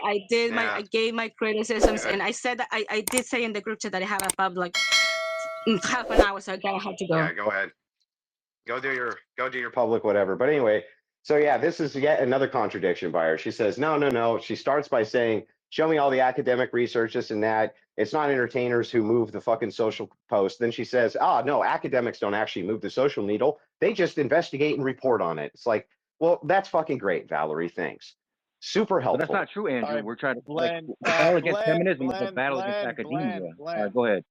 I gave my criticisms, and I said that I did say in the group chat that I have a pub like half an hour, so I gotta have to go. Yeah, go ahead. Go do your public whatever. But anyway, so yeah, this is yet another contradiction by her. She says, no. She starts by saying, show me all the academic research, this and that. It's not entertainers who move the fucking social post. Then she says, no, academics don't actually move the social needle. They just investigate and report on it. It's like, well, that's fucking great, Valerie. Thanks. Super helpful. But that's not true, Andrew. Right, We're trying to blend, the battle against blend, feminism is a blend, battle against blend, academia. blend. All right, go ahead.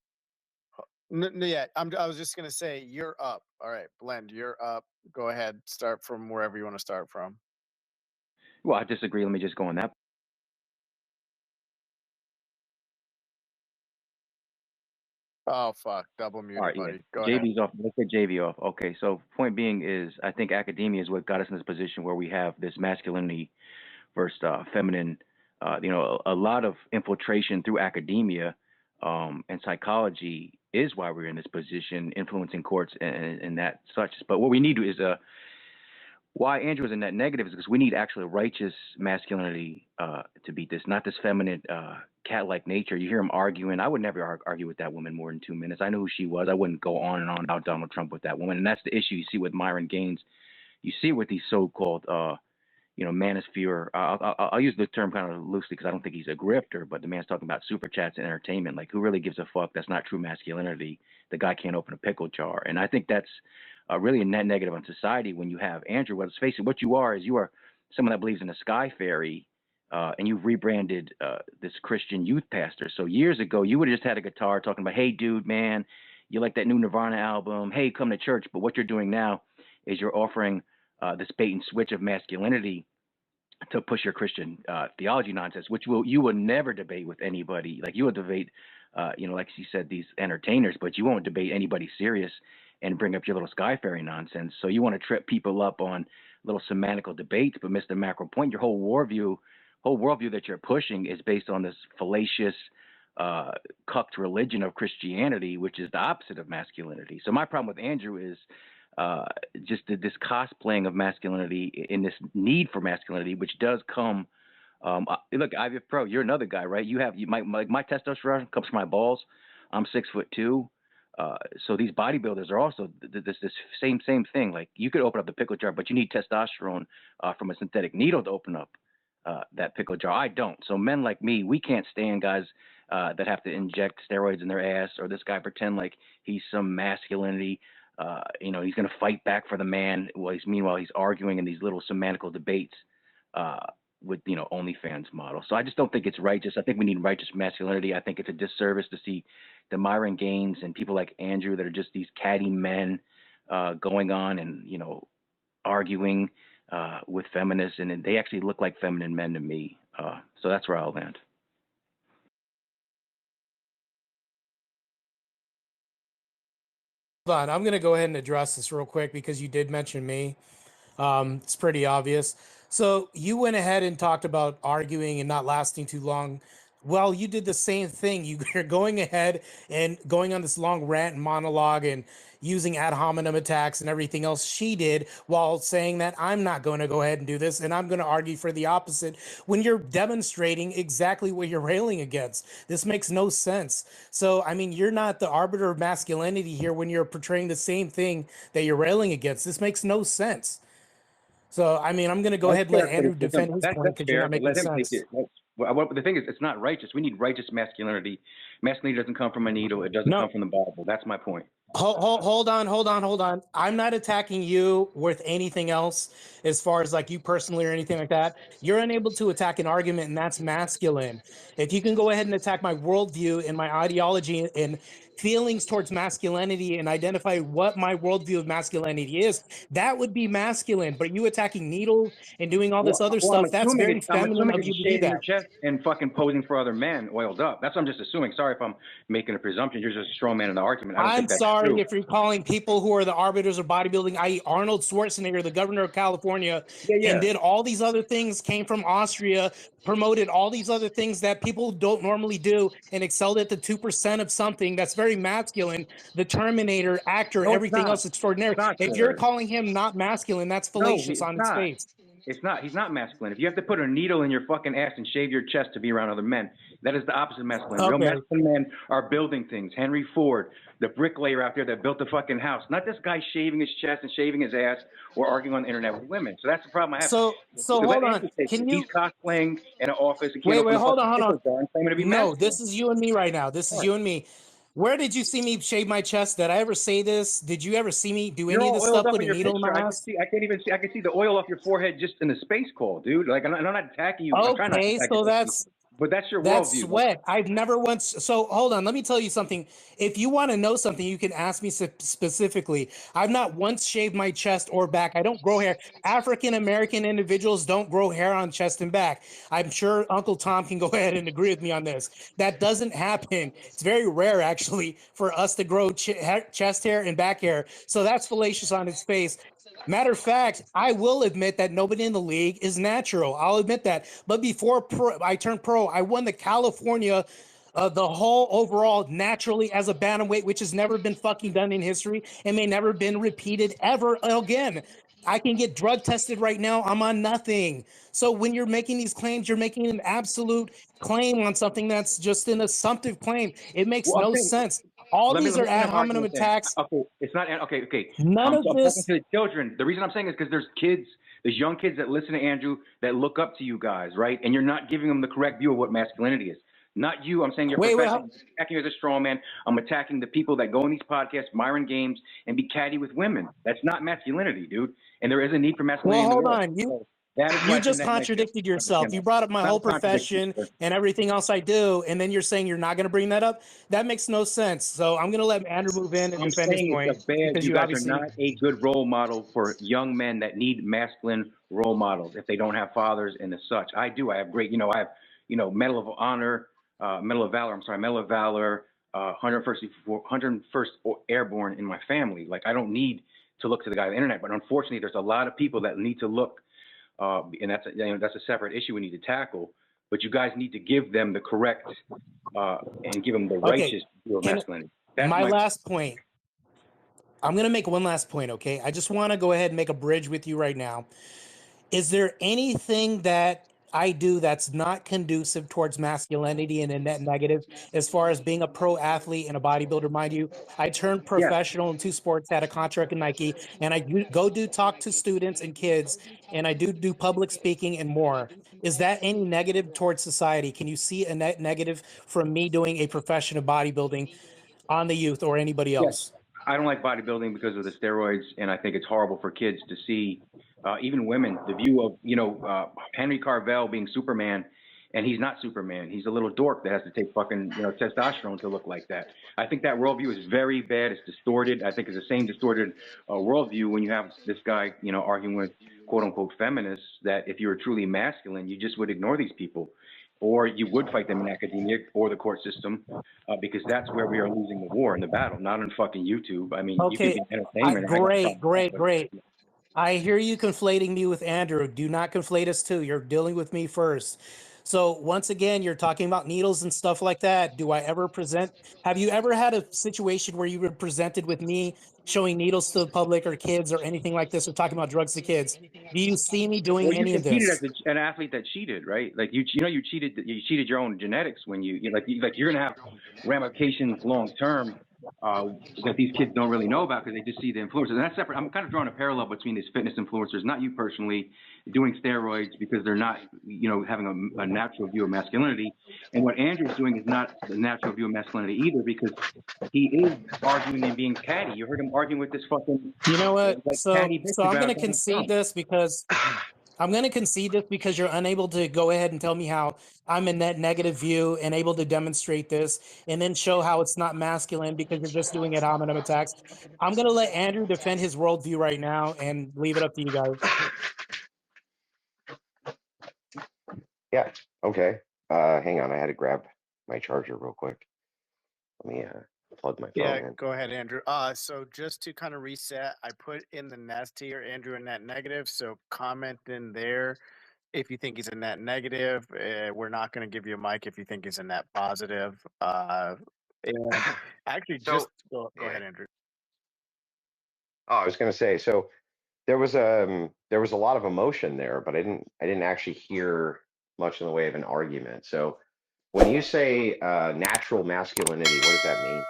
Yeah, I was just gonna say you're up. All right, Blend, you're up. Go ahead, start from wherever you want to start from. Well, I disagree. Let me just go on that. Oh fuck, double muted, All right, buddy. yeah. Go ahead. JV's off. Let's get JV off. Okay, so point being is, I think academia is what got us in this position where we have this masculinity versus feminine. A lot of infiltration through academia and psychology is why we're in this position, influencing courts and that such. But what we need is why Andrew is in that negative is because we need actually righteous masculinity to beat this, not this feminine cat-like nature. You hear him arguing. I would never argue with that woman more than 2 minutes. I know who she was. I wouldn't go on and on about Donald Trump with that woman. And that's the issue you see with Myron Gaines. You see with these so-called, manosphere. I'll use the term kind of loosely because I don't think he's a grifter, but the man's talking about super chats and entertainment. Like, who really gives a fuck? That's not true masculinity. The guy can't open a pickle jar. And I think that's really a net negative on society when you have Andrew. Well, let's face it, what you are someone that believes in a sky fairy, and you've rebranded this Christian youth pastor. So years ago, you would have just had a guitar talking about, hey, dude, man, you like that new Nirvana album? Hey, come to church. But what you're doing now is you're offering this bait and switch of masculinity to push your Christian theology nonsense, which you will never debate with anybody. Like, you will debate, like she said, these entertainers, but you won't debate anybody serious and bring up your little sky fairy nonsense. So you want to trip people up on little semantical debates, but miss the macro point. Your whole worldview that you're pushing is based on this fallacious, cucked religion of Christianity, which is the opposite of masculinity. So my problem with Andrew is just this cosplaying of masculinity in this need for masculinity, which does come. Look, IVF Pro, you're another guy, right? My testosterone comes from my balls. I'm 6'2". So these bodybuilders are also this same thing. Like, you could open up the pickle jar, but you need testosterone from a synthetic needle to open up that pickle jar. I don't. So men like me, we can't stand guys that have to inject steroids in their ass, or this guy pretend like he's some masculinity. He's going to fight back for the man. Meanwhile, he's arguing in these little semantical debates with OnlyFans model. So I just don't think it's righteous. I think we need righteous masculinity. I think it's a disservice to see the Myron Gaines and people like Andrew that are just these catty men going on and arguing with feminists, and they actually look like feminine men to me. So that's where I'll land. Hold on, I'm going to go ahead and address this real quick because you did mention me. It's pretty obvious. So you went ahead and talked about arguing and not lasting too long. Well, you did the same thing. You're going ahead and going on this long rant and monologue and using ad hominem attacks and everything else she did, while saying that I'm not going to go ahead and do this and I'm going to argue for the opposite, when you're demonstrating exactly what you're railing against. This makes no sense. So, I mean, you're not the arbiter of masculinity here when you're portraying the same thing that you're railing against. This makes no sense. So, I mean, I'm going to go ahead and let Andrew defend his point because you're not making sense. Well, the thing is, it's not righteous. We need righteous masculinity. Masculinity doesn't come from a needle. It doesn't come from the Bible. That's my point. Hold on. I'm not attacking you with anything else as far as like you personally or anything like that. You're unable to attack an argument, and that's masculine. If you can go ahead and attack my worldview and my ideology and feelings towards masculinity and identify what my worldview of masculinity is, that would be masculine. But you attacking needles and doing all this other stuff, that's very feminine of you to do that. Your chest and fucking posing for other men oiled up. That's what I'm just assuming. Sorry if I'm making a presumption. You're just a strong man in the argument. I'm sorry if you're calling people who are the arbiters of bodybuilding, i.e. Arnold Schwarzenegger, the governor of California, and did all these other things, came from Austria, promoted all these other things that people don't normally do, and excelled at the 2% of something that's very masculine. The Terminator, actor, everything else extraordinary. If you're calling him not masculine, that's fallacious on its face. It's not. He's not masculine. If you have to put a needle in your fucking ass and shave your chest to be around other men, that is the opposite of masculine. Real Okay. masculine men are building things. Henry Ford, the bricklayer out there that built the fucking house, not this guy shaving his chest and shaving his ass or arguing on the internet with women. So that's the problem I have. So hold on. Can you He's cosplaying in an office. He can't wait? open the Hold fucking on. door and claiming to be No, masculine. this is you and me right now. This is you and me. Where did you see me shave my chest? Did I ever say this? Did you ever see me do You're any of all this oiled stuff up with in a your needle in picture. my I ass? can't even see. I can see the oil off your forehead just in the space call, dude. Like I'm not attacking you. I'm trying not to Okay, attack so you. But that's your that's worldview. sweat. I've never once. So hold on. Let me tell you something. If you want to know something, you can ask me specifically. I've not once shaved my chest or back. I don't grow hair. African American individuals don't grow hair on chest and back. I'm sure Uncle Tom can go ahead and agree with me on this. That doesn't happen. It's very rare, actually, for us to grow chest hair and back hair. So that's fallacious on its face. Matter of fact, I will admit that nobody in the league is natural. I'll admit that. But before I turned pro, I won the California, the whole overall naturally as a bantamweight, which has never been fucking done in history and may never been repeated ever again. I can get drug tested right now. I'm on nothing. So when you're making these claims, you're making an absolute claim on something that's just an assumptive claim. It makes no sense. All Let me these are ad hominem argument then. attacks. Okay, it's not okay. None of I'm this. talking to the children. The reason I'm saying is because there's young kids that listen to Andrew that look up to you guys, right? And you're not giving them the correct view of what masculinity is. Not you. I'm saying you're attacking you as a straw man. I'm attacking the people that go in these podcasts, Myron Games, and be catty with women. That's not masculinity, dude. And there is a need for masculinity. Well, hold on. You just contradicted yourself. You brought up my whole profession and everything else I do, and then you're saying you're not going to bring that up. That makes no sense. So I'm going to let Andrew move in and defend his point. Because you guys are not a good role model for young men that need masculine role models if they don't have fathers and the such. I do. I have great, I have, Medal of Honor, Medal of Valor, 101st Airborne in my family. Like, I don't need to look to the guy on the internet, but unfortunately, there's a lot of people that need to look, and that's a separate issue we need to tackle. But you guys need to give them the correct and give them the righteous view of masculinity. That's my last point. I'm going to make one last point, okay? I just want to go ahead and make a bridge with you right now. Is there anything that I do that's not conducive towards masculinity and a net negative as far as being a pro athlete and a bodybuilder? Mind you, I turned professional in 2 sports, had a contract in Nike, and I go talk to students and kids, and I do public speaking and more. Is that any negative towards society? Can you see a net negative from me doing a profession of bodybuilding on the youth or anybody else? Yes. I don't like bodybuilding because of the steroids, and I think it's horrible for kids to see, even women, the view of, Henry Carvel being Superman, and he's not Superman. He's a little dork that has to take fucking, testosterone to look like that. I think that worldview is very bad. It's distorted. I think it's the same distorted worldview when you have this guy, arguing with quote unquote feminists that if you were truly masculine, you just would ignore these people. Or you would fight them in academia or the court system, because that's where we are losing the war and the battle, not on fucking YouTube. I mean, you can be entertainment. Great. I hear you conflating me with Andrew. Do not conflate us two. You're dealing with me first. So once again, you're talking about needles and stuff like that. Do I ever have you ever had a situation where you were presented with me showing needles to the public or kids or anything like this, or talking about drugs to kids? Do you see me doing any of this? As an athlete that cheated, right? Like you cheated your own genetics when you're gonna have ramifications long term that these kids don't really know about because they just see the influencers. And that's separate. I'm kind of drawing a parallel between these fitness influencers, not you personally, doing steroids because they're not, having a natural view of masculinity. And what Andrew's doing is not the natural view of masculinity either, because he is arguing and being catty. You heard him arguing with this fucking. You know what? So I'm going to concede this because you're unable to go ahead and tell me how I'm in that negative view and able to demonstrate this and then show how it's not masculine because you're just doing ad hominem attacks. I'm going to let Andrew defend his worldview right now and leave it up to you guys. Yeah. Okay. Hang on. I had to grab my charger real quick. Let me plug my phone in. Go ahead, Andrew. So just to kind of reset, I put in the nest here, Andrew, in net negative. So comment in there if you think he's a net negative. We're not going to give you a mic if you think he's a net positive. And actually, go ahead, Andrew. Oh, I was going to say, so there was a lot of emotion there, but I didn't actually hear much in the way of an argument. So when you say natural masculinity, what does that mean?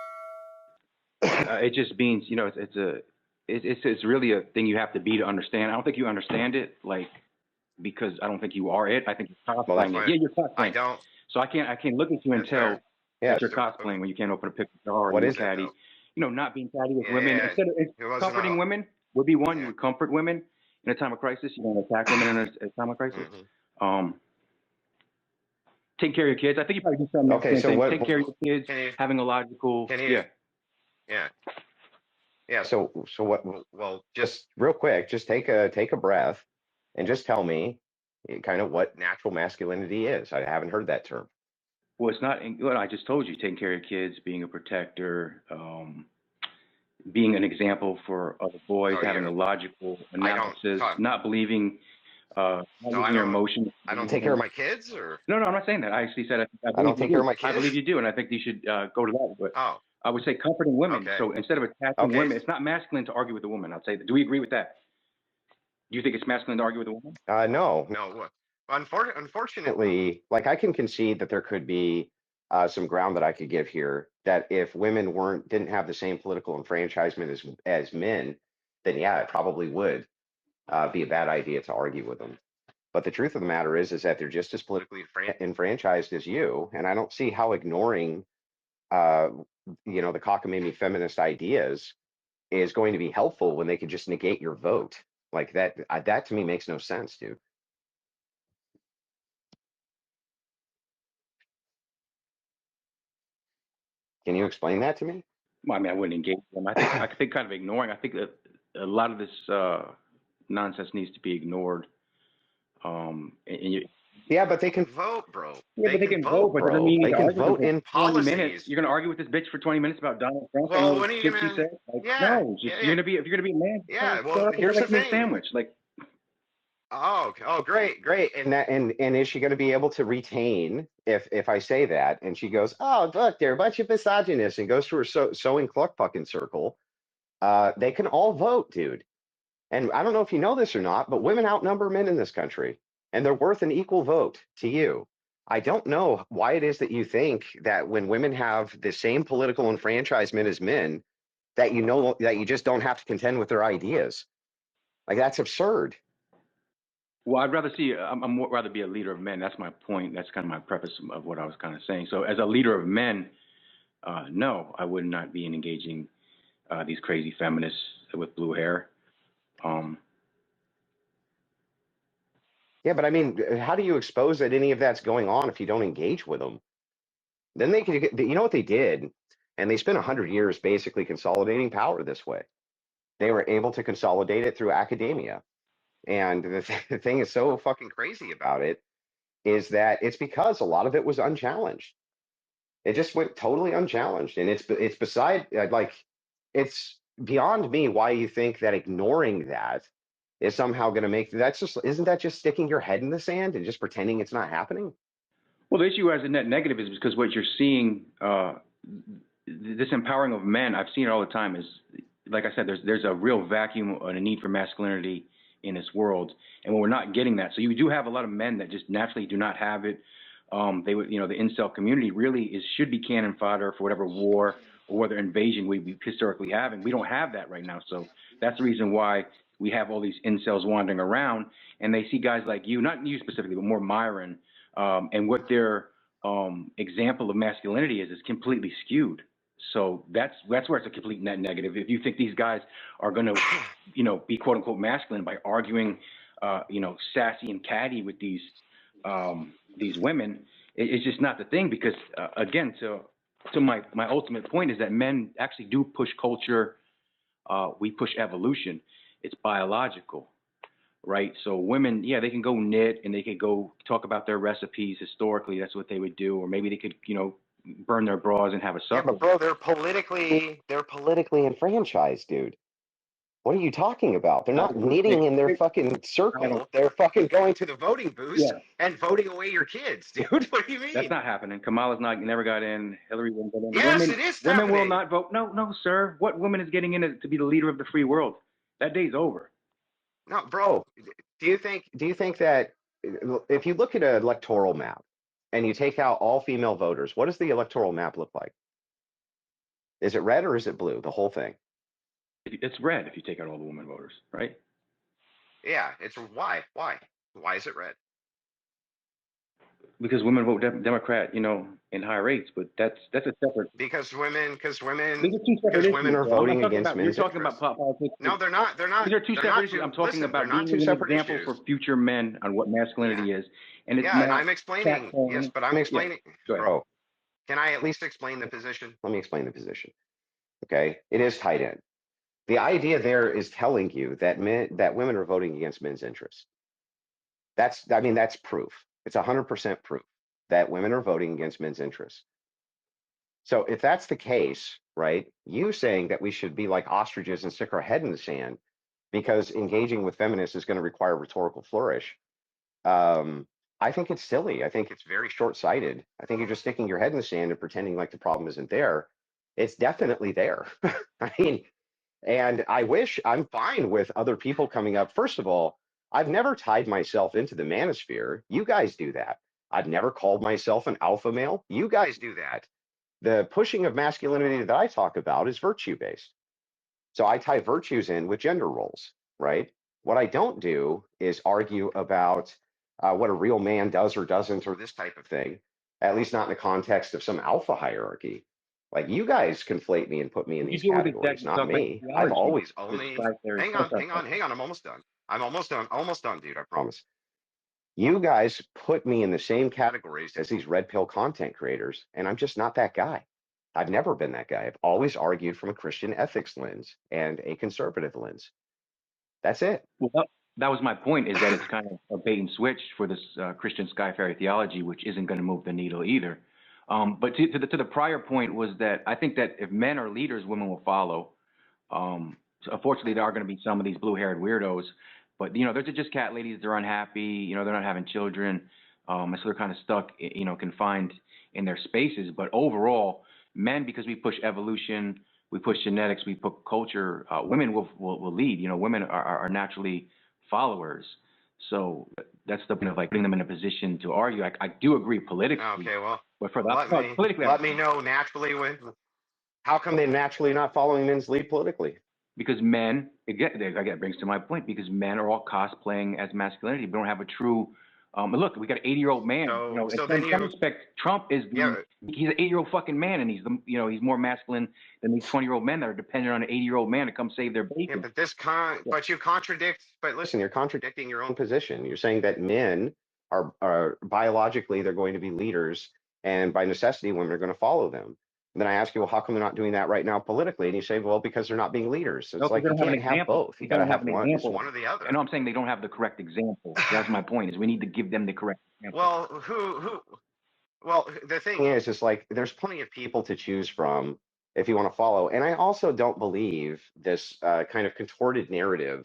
It just means, you know, it's really a thing you have to be to understand. I don't think you understand it, like, because I don't think you are it. I think you're cosplaying it. Yeah, you're cosplaying. I don't. So I can't look at you and tell that you're cosplaying when you can't open a picture jar or you're catty. You know, not being catty with women. Instead of comforting women would be one. You would comfort women in a time of crisis. You don't attack women in a time of crisis. Take care of your kids. I think you probably do something. Okay, so what? Take care of your kids. Having a logical. Yeah. So what? Well, just real quick, just take a breath, and just tell me, kind of what natural masculinity is. I haven't heard that term. Well, it's not. Well, I just told you, taking care of your kids, being a protector, being an example for other boys, having a logical analysis, not believing. Not losing your emotions. I don't take care of my kids, or no, I'm not saying that. I actually said I don't take care of my kids. I believe you do, and I think you should go to that. But I would say comforting women. Okay. So instead of attacking women, it's not masculine to argue with a woman. I'll say that. Do we agree with that? Do you think it's masculine to argue with a woman? No. Unfortunately, like, I can concede that there could be some ground that I could give here, that if women didn't have the same political enfranchisement as men, then yeah, it probably would be a bad idea to argue with them. But the truth of the matter is that they're just as politically enfranchised as you, and I don't see how ignoring, the cockamamie feminist ideas is going to be helpful when they could just negate your vote. Like that. That to me makes no sense, dude. Can you explain that to me? Well, I mean, I wouldn't engage them. I think kind of ignoring. I think that a lot of this nonsense needs to be ignored. Yeah, but they can vote, bro. Yeah, they can vote, but doesn't mean they can vote in policies. Minutes. You're gonna argue with this bitch for 20 minutes about Donald Trump? Well, what are you gonna say? Like, no, if you're gonna be a man, well, here's the thing. Sandwich, like. Oh, great. And is she going to be able to retain if I say that? And she goes, oh, look, they're a bunch of misogynists, and goes to her sewing cluck fucking circle. They can all vote, dude. And I don't know if you know this or not, but women outnumber men in this country, and they're worth an equal vote to you. I don't know why it is that you think that when women have the same political enfranchisement as men, that you just don't have to contend with their ideas. Like, that's absurd. Well, I'd rather rather be a leader of men. That's my point. That's kind of my preface of what I was kind of saying. So as a leader of men, no, I would not be engaging these crazy feminists with blue hair. Yeah, but I mean, how do you expose that any of that's going on if you don't engage with them? Then they could, you know what they did? And they spent 100 years basically consolidating power this way. They were able to consolidate it through academia. And the thing is so fucking crazy about it is that it's because a lot of it was unchallenged. It just went totally unchallenged. And it's beyond me why you think that ignoring that is somehow going to make isn't that just sticking your head in the sand and just pretending it's not happening? Well, the issue as a net negative is because what you're seeing, this empowering of men, I've seen it all the time, is, like I said, there's a real vacuum and a need for masculinity in this world, and when we're not getting that, so you do have a lot of men that just naturally do not have it. They would, the incel community really should be cannon fodder for whatever war or whether invasion we historically have, and we don't have that right now. So that's the reason why we have all these incels wandering around, and they see guys like you, not you specifically, but more Myron, and what their example of masculinity is completely skewed. So that's where it's a complete net negative. If you think these guys are going to, be quote unquote masculine by arguing, sassy and catty with these women, it's just not the thing. Because again, to my ultimate point is that men actually do push culture. We push evolution. It's biological, right? So women, yeah, they can go knit and they can go talk about their recipes historically. That's what they would do, or maybe they could, burn their bras and have a supper. Yeah, but bro, they're politically enfranchised, dude. What are you talking about? They're not knitting in their fucking circle. They're fucking going to the voting booths and voting away your kids, dude. What do you mean? That's not happening. Kamala's never got in. Hillary won't get in. Yes, it is happening. Women will not vote. No, sir. What woman is getting in to be the leader of the free world? That day's over. No, bro. Do you think that if you look at an electoral map and you take out all female voters, what does the electoral map look like? Is it red or is it blue? The whole thing? It's red if you take out all the women voters, right? Yeah, it's why? Why is it red? Because women vote Democrat, in high rates, but that's a separate. Because women, These are two separate because women issues, are bro. voting You're against men's talking interests. about politics. No, they're not. They're not. These are two They're separate not issues. two. I'm talking Listen, about they're not being two an separate example issues. for future men on what masculinity is, and it's Yeah, and not I'm explaining. Yes, but I'm explaining, Go ahead. bro. Can I at least explain the position? Let me explain the position. Okay, it is tied in. The idea there is telling you that women are voting against men's interests. That's proof. It's 100% proof that women are voting against men's interests. So if that's the case, right, you saying that we should be like ostriches and stick our head in the sand because engaging with feminists is going to require rhetorical flourish. I think it's silly. I think it's very short-sighted. I think you're just sticking your head in the sand and pretending like the problem isn't there. It's definitely there. I mean, and I wish I'm fine with other people coming up. First of all, I've never tied myself into the manosphere. You guys do that. I've never called myself an alpha male. You guys do that. The pushing of masculinity that I talk about is virtue based. So I tie virtues in with gender roles, right? What I don't do is argue about what a real man does or doesn't, or this type of thing, at least not in the context of some alpha hierarchy. Like you guys conflate me and put me in these categories, not me. I've always only, hang on, I'm almost done. I'm almost done, dude, I promise. You guys put me in the same categories as these red pill content creators, and I'm just not that guy. I've never been that guy. I've always argued from a Christian ethics lens and a conservative lens. That's it. Well, that was my point, is that it's kind of a bait and switch for this Christian sky fairy theology, which isn't going to move the needle either. But to the prior point was that I think that if men are leaders, women will follow. So unfortunately, there are going to be some of these blue-haired weirdos, but they're just cat ladies. They're unhappy. They're not having children, so they're kind of stuck, confined in their spaces. But overall, men, because we push evolution, we push genetics, we put culture. Women will lead. Women are naturally followers. So that's the point of like putting them in a position to argue. I do agree politically. Okay, well, but for politically, let me know naturally how come they're naturally not following men's lead politically? Because men, again, brings to my point, because men are all cosplaying as masculinity. We don't have a true. Look, we got an 80-year-old man. In some respect, Trump is he's an 80-year-old fucking man, and he's he's more masculine than these 20-year-old men that are dependent on an 80-year-old man to come save their bacon. Yeah, but you contradict. But listen, you're contradicting your own position. You're saying that men are biologically they're going to be leaders, and by necessity, women are going to follow them. And then I ask you, well, how come they're not doing that right now politically? And you say, well, because they're not being leaders. So it's like you can't have both. You got to have one. It's one or the other. I know I'm saying they don't have the correct example. That's my point. Is we need to give them the correct example. Well, Well, the thing is like there's plenty of people to choose from if you want to follow. And I also don't believe this kind of contorted narrative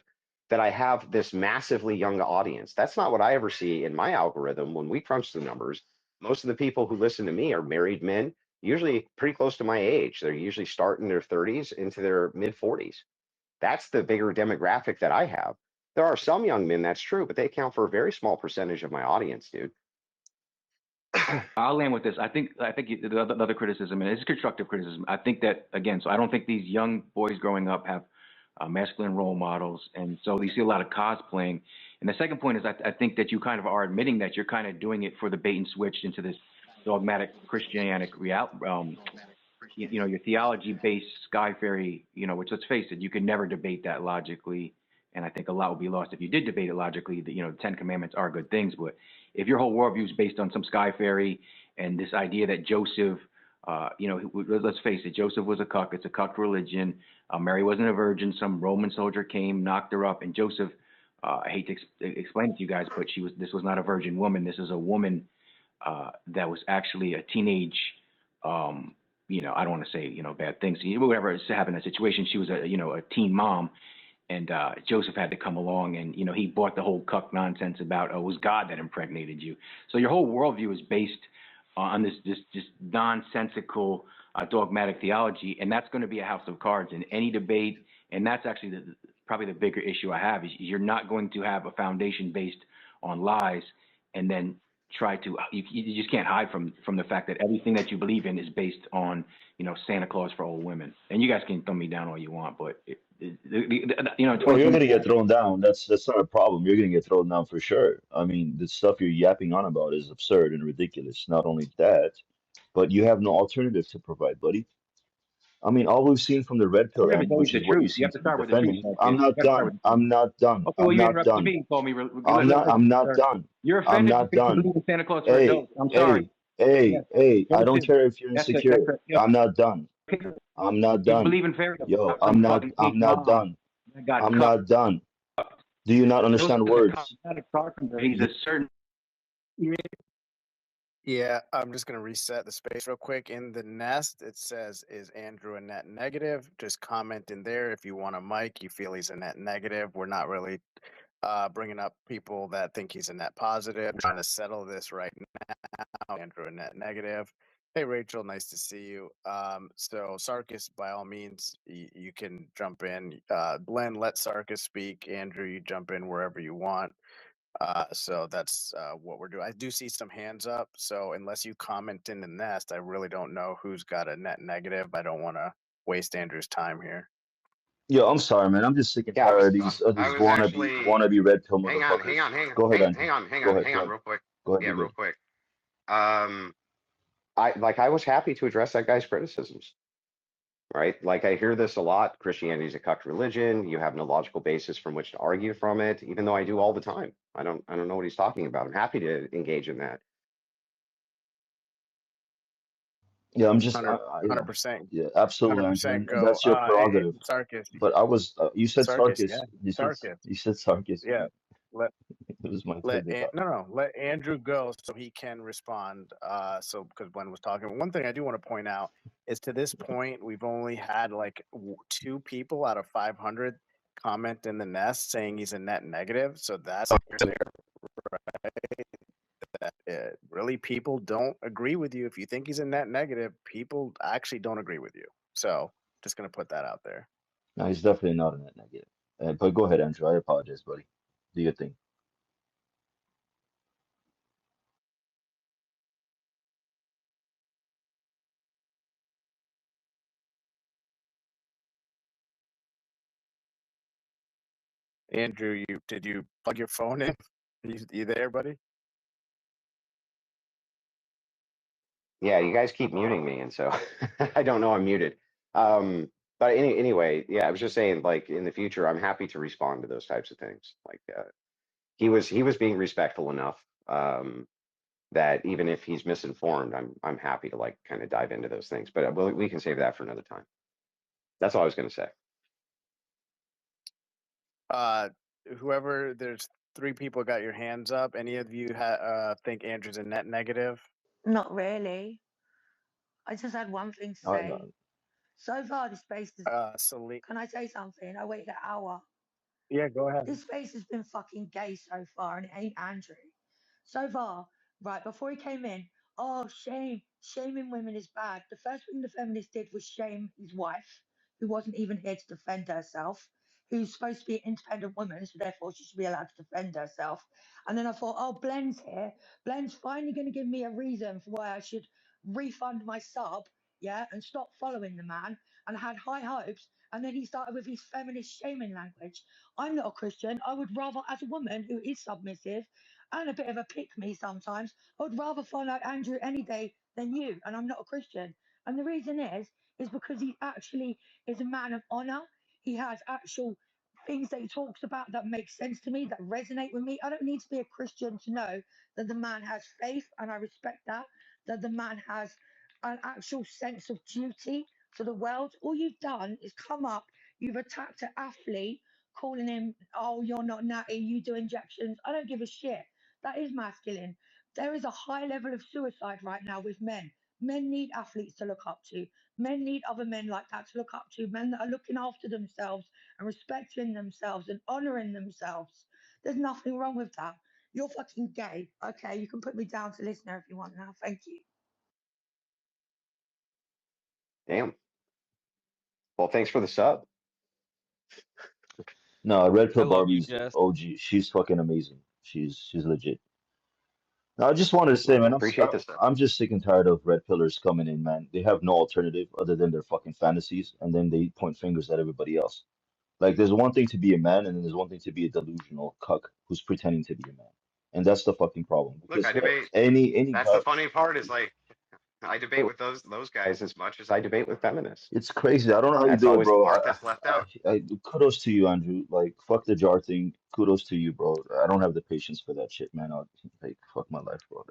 that I have this massively young audience. That's not what I ever see in my algorithm when we crunch the numbers. Most of the people who listen to me are married men, usually pretty close to my age. They're usually starting their 30s into their mid 40s. That's the bigger demographic that I have. There are some young men, that's true, but they account for a very small percentage of my audience, dude. I'll land with this. I think the other criticism, and it's constructive criticism. I think that, again, so I don't think these young boys growing up have masculine role models, and so you see a lot of cosplaying. And the second point is I think that you kind of are admitting that you're kind of doing it for the bait and switch into this dogmatic Christianic your theology-based sky fairy, which, let's face it, you can never debate that logically. And I think a lot would be lost if you did debate it logically. The 10 Commandments are good things, but if your whole worldview is based on some sky fairy and this idea that Joseph, let's face it, Joseph was a cuck. It's a cuck religion. Mary wasn't a virgin. Some Roman soldier came, knocked her up, and Joseph. I hate to explain it to you guys, but this was not a virgin woman. This is a woman that was actually a teenage. I don't want to say bad things. Whatever happened in that situation, she was a teen mom. And Joseph had to come along, and he bought the whole cuck nonsense about it was God that impregnated you. So your whole worldview is based on this nonsensical dogmatic theology, and that's going to be a house of cards in any debate. And that's actually probably the bigger issue I have is you're not going to have a foundation based on lies and then try to you just can't hide from the fact that everything that you believe in is based on, you know, Santa Claus for old women. And you guys can throw me down all you want, but you know, Oh, you're gonna 2024. get thrown down. That's not a problem. You're gonna get thrown down for sure. I mean, the stuff you're yapping on about is absurd and ridiculous. Not only that, but you have no alternative to provide, buddy. I mean, all we've seen from the red pill It's end, always which the is what you truth. You seem have to to be start with the truth, defending. I'm Marcus. You not got to start done. with the truth. I'm not done. Okay, well, I'm you not interrupted done. me and told me. Let I'm not sir. done. You're I'm offended not because you done. believe in Santa Claus for Hey, adults. I'm sorry. hey, hey, Yes, hey, I go don't to. care if you're That's insecure. a yeah. I'm not done. Okay. I'm not You done. believe in fairy tales. Yo, Some I'm not fucking I'm fake not mom done. that got I'm cut. not done. Do you not Those understand are the words? cosmetic carpenter. He's a certain. Yeah, I'm just gonna reset the space real quick. In the nest, it says, "Is Andrew a net negative?" Just comment in there if you want a mic. You feel he's a net negative. We're not really bringing up people that think he's a net positive. We're trying to settle this right now. Andrew a net negative. Hey Rachel, nice to see you. So Sarkis, by all means, you can jump in. Glenn, let Sarkis speak. Andrew, you jump in wherever you want. So that's what we're doing. I do see some hands up. So unless you comment in the nest, I really don't know who's got a net negative. I don't want to waste Andrew's time here. Yo, I'm sorry, man. I'm just sick and Yeah, tired of I these was actually. wannabe red pill Hang on, hang motherfuckers. on, hang on, Go ahead, hang, Andrew. hang Go on, ahead. real quick. Go ahead, Yeah, you're real good. quick. I was happy to address that guy's criticisms, right? Like I hear this a lot. Christianity is a cucked religion. You have no logical basis from which to argue from it, even though I do all the time. I don't know what he's talking about. I'm happy to engage in that. Yeah, I'm just, 100%, yeah, absolutely, Andrew, 100% and go. that's your prerogative. Sarkis, But I was, you said Sarkis, yeah, Sarkis. Sarkis, You said Sarkis. yeah. Let It was my let turn to talk. let Andrew go so he can respond. So because Glenn was talking, one thing I do want to point out is to this point we've only had like 2 people out of 500 comment in the nest saying he's a net negative. So that's that really people don't agree with you. If you think he's a net negative, people actually don't agree with you. So just gonna put that out there. No, he's definitely not a net negative. But go ahead, Andrew. I apologize, buddy. Do your thing. Andrew, did you plug your phone in? You there, buddy? Yeah, you guys keep muting me, and so I don't know I'm muted. But anyway, yeah, I was just saying, like in the future, I'm happy to respond to those types of things. Like he was being respectful enough that even if he's misinformed, I'm happy to like kind of dive into those things. But we can save that for another time. That's all I was going to say. Whoever, there's 3 people got your hands up. Any of you think Andrew's a net negative? Not really. I just had one thing to say. So far, this space is. Can I say something? I waited an hour. Yeah, go ahead. This space has been fucking gay so far, and it ain't Andrew. So far, right before he came in, oh, shaming women is bad. The first thing the feminist did was shame his wife, who wasn't even here to defend herself, who's supposed to be an independent woman, so therefore she should be allowed to defend herself. And then I thought, oh, Blenn's here. Blenn's finally going to give me a reason for why I should refund my sub, yeah, and stop following the man. And I had high hopes. And then he started with his feminist shaming language. I'm not a Christian. I would rather, as a woman who is submissive and a bit of a pick me sometimes, I would rather follow Andrew any day than you. And I'm not a Christian. And the reason is because he actually is a man of honor. He has actual things that he talks about that make sense to me, that resonate with me. I don't need to be a Christian to know that the man has faith, and I respect that, that the man has an actual sense of duty to the world. All you've done is come up, you've attacked an athlete, calling him, oh, you're not natty, you do injections. I don't give a shit. That is masculine. There is a high level of suicide right now with men. Men need athletes to look up to. Men need other men like that to look up to. Men that are looking after themselves and respecting themselves and honoring themselves. There's nothing wrong with that. You're fucking gay. Okay, you can put me down to listener if you want now. Thank you. Damn. Well, thanks for the sub. No, Red Pill I love you, Barbie's Jess. OG. She's fucking amazing. She's legit. Now, I just wanted to say, man, Appreciate this stuff. I'm just sick and tired of red pillars coming in, man. They have no alternative other than their fucking fantasies, and then they point fingers at everybody else. Like, there's one thing to be a man, and then there's one thing to be a delusional cuck who's pretending to be a man, and that's the fucking problem. Look, Because I debate. any That's the guy, funny part is like I debate with those guys as much as I debate with feminists. it's crazy. I don't know how you That's do it, always the bro. part that's left out. Kudos to you, Andrew. Like, fuck the jar thing. Kudos to you, bro. I don't have the patience for that shit, man. Like, fuck my life, bro.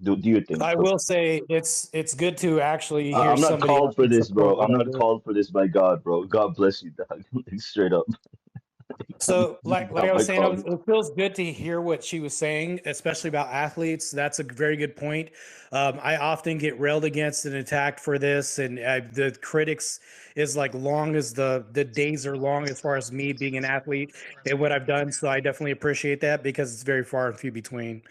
Do your thing. I will say it's good to actually hear I'm not somebody called else for in this, support bro. of what I'm I not do. called for this by God, bro. God bless you, dog. Like, straight up. So, like Not I my was saying, calling. it feels good to hear what she was saying, especially about athletes. That's a very good point. I often get railed against and attacked for this, and the critics is like long as the days are long as far as me being an athlete and what I've done. So I definitely appreciate that because it's very far and few between.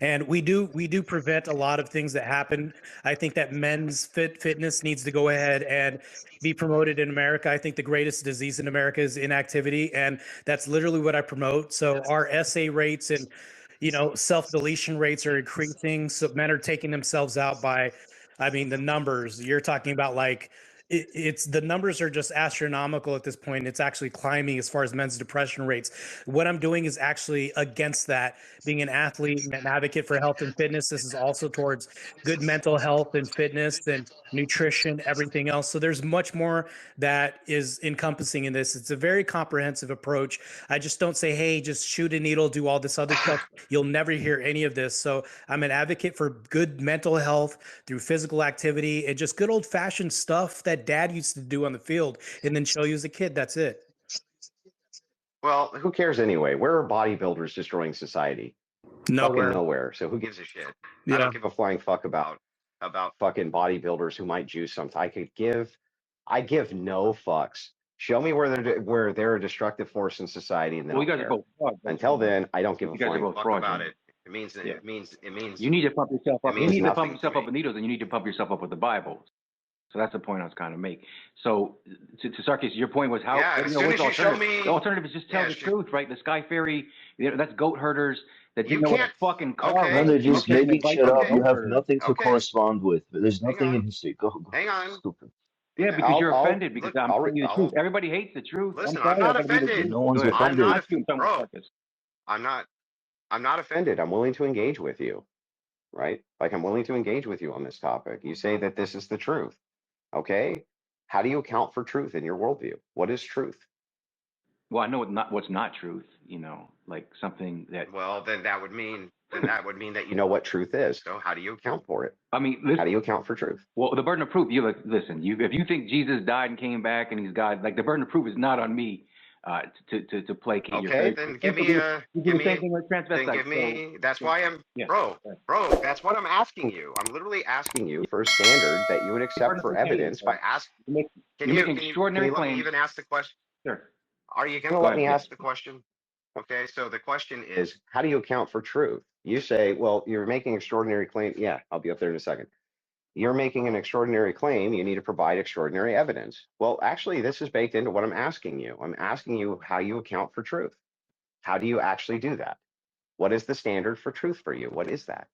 And we do prevent a lot of things that happen. I think that men's fitness needs to go ahead and be promoted in America. I think the greatest disease in America is inactivity, and that's literally what I promote. So our SA rates and self-deletion rates are increasing. So men are taking themselves out by, I mean, the numbers you're talking about, like it's the numbers are just astronomical at this point. It's actually climbing as far as men's depression rates. What I'm doing is actually against that. Being an athlete and an advocate for health and fitness, this is also towards good mental health and fitness and nutrition, everything else. So there's much more that is encompassing in this. It's a very comprehensive approach. I just don't say, hey, just shoot a needle, do all this other stuff. You'll never hear any of this. So I'm an advocate for good mental health through physical activity and just good old fashioned stuff that dad used to do on the field and then show you as a kid. That's it. Well, who cares anyway? Where are bodybuilders destroying society? Nowhere. Fucking nowhere. So who gives a shit? I Yeah. don't give a flying fuck about fucking bodybuilders who might juice something. I give no fucks. Show me where they're a destructive force in society, and then Well, I'll you guys are care. both frauds. Until then, I don't give a You guys are flying both fuck frauds, about man. it. It means Yeah. it means You need to pump yourself it up. You means need to pump nothing to yourself up me. with needles, and you need to pump yourself up with the Bible. So that's the point I was kind of making. So to Sarkis, your point was how Yeah, as soon what's as you show alternative? me, The alternative is just tell yeah, the truth, right? The Sky Fairy, that's goat herders that you didn't know what a can't. fucking car No, Okay, was, they're and you're just taking making advice shit from up. You goat okay, have herders. nothing to okay. correspond with. There's Hang nothing in on, history. Go. hang on. Stupid. Yeah, because you're I'll offended because look. I'm telling you the truth. Everybody hates the truth. Listen. I'm I'm sorry, I not gotta be the offended. truth. No one's Go ahead. I'm offended. not, Not you, I'm talking bro. about Sarkis. I'm not. I'm not offended. I'm willing to engage with you, right? Like I'm willing to engage with you on this topic. You say that this is the truth. Okay. How do you account for truth in your worldview? What is truth? Well, I know what's not truth, like something that. Well, then that would mean that you know what truth is. So how do you account for it? I mean, How do you account for truth? well, the burden of proof. Listen. If you think Jesus died and came back and he's God, like the burden of proof is not on me to placate your Okay, faith. then You give me do a the same thing with transvestites. then give me. That's why I'm Yeah. bro. That's what I'm asking you. I'm literally asking you for a standard that you would accept for evidence by asking. You're making extraordinary Can you let me claims. even ask the question? Sure. Are you going to Go let ahead, me yeah. ask the question? Okay, so the question is, how do you account for truth? You say, well, you're making extraordinary claim. Yeah, I'll be up there in a second. You're making an extraordinary claim. You need to provide extraordinary evidence. Well, actually, this is baked into what I'm asking you. I'm asking you how you account for truth. How do you actually do that? What is the standard for truth for you? What is that?